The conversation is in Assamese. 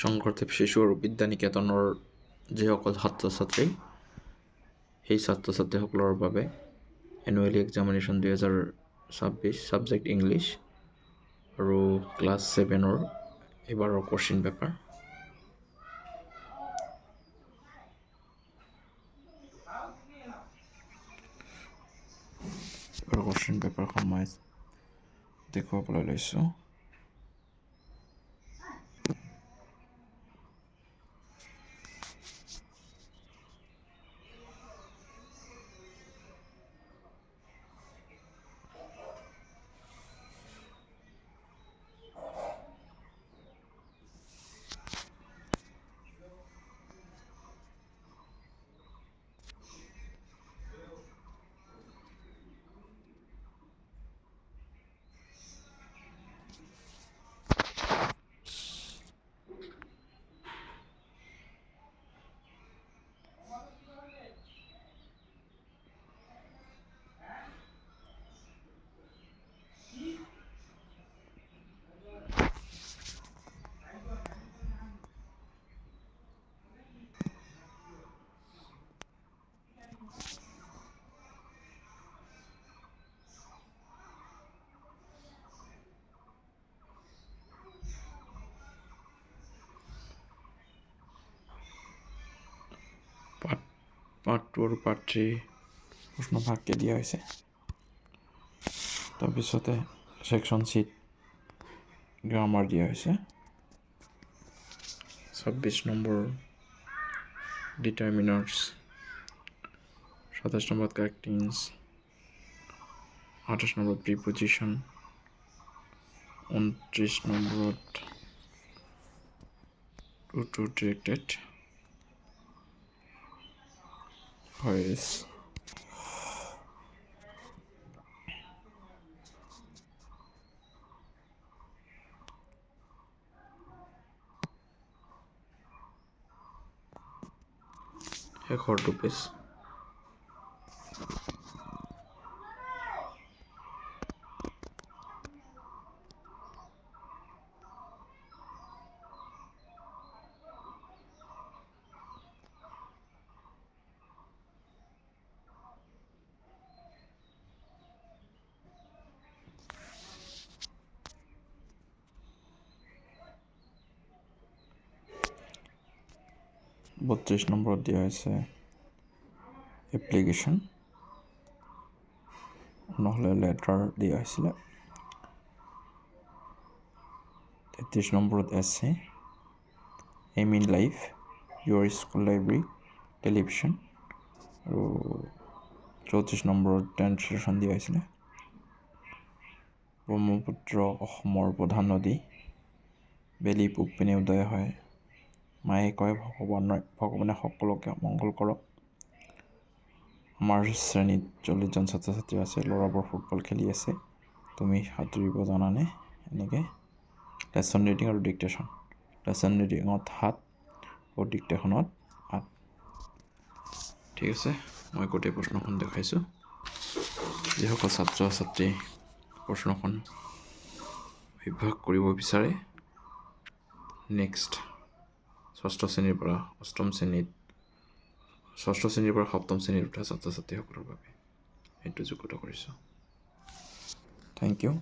শংকৰদেৱ শিশু আৰু বিদ্যানিকেতনৰ যিসকল ছাত্ৰ ছাত্ৰী সেই ছাত্ৰ ছাত্ৰীসকলৰ বাবে এনুৱেলি এক্সামিনেশ্যন 2026 ছাবজেক্ট ইংলিছ আৰু ক্লাছ 7-ৰ এইবাৰৰ কুৱেশ্যন পেপাৰ। কুৱেশ্যন পেপাৰখন মই দেখুৱাবলৈ লৈছোঁ। পাৰ্ট 2 আৰু পাৰ্ট 3 প্ৰশ্ন ভাগকৈ দিয়া হৈছে। তাৰপিছতে ছেকশ্যন চিত গ্ৰামাৰ দিয়া হৈছে। 26 নম্বৰ ডিটাৰমিনাৰ্ছ, 27 নম্বৰত কাৰেক্টিংছ, 28 নম্বৰত প্ৰিপজিশ্যন, 29 নম্বৰত টু ডিৰেক্টেড ভইচ, শেষৰ 2 পেজ। বত্ৰিছ নম্বৰত দিয়া হৈছে এপ্লিকেশ্যন, নহ'লে লেটাৰ দিয়া হৈছিলে। 33 নম্বৰত এছে, aim in life, your school library, television, আৰু 34 নম্বৰত ট্ৰেন্সলেশ্যন দিয়া হৈছিলে। ব্ৰহ্মপুত্ৰ অসমৰ প্ৰধান নদী, বেলি পূব পিনে উদয় হয়, মায়ে কয় ভগৱানে সকলোকে মংগল কৰক। আমাৰ শ্ৰেণীত 40জন ছাত্ৰ ছাত্ৰী আছে, ল'ৰাবোৰ ফুটবল খেলি আছে, তুমি সাঁতুৰিব জানানে? এনেকৈ লেচন ৰিডিং আৰু ডিক্টেশ্যন। লেচন ৰিডিঙত 7 আৰু ডিক্টেশ্যনত 8। ঠিক আছে, মই গোটেই প্ৰশ্নখন দেখাইছোঁ। যিসকল ছাত্ৰ ছাত্ৰী প্ৰশ্নখন অভ্যাস কৰিব বিচাৰে, নেক্সট 6ষ্ঠ শ্ৰেণীৰ পৰা 8ম শ্ৰেণীত, 6ষ্ঠ শ্ৰেণীৰ পৰা 7ম শ্ৰেণীত উঠা ছাত্ৰ ছাত্ৰীসকলৰ বাবে এইটো যোগ্যতা কৰিছোঁ। Thank U.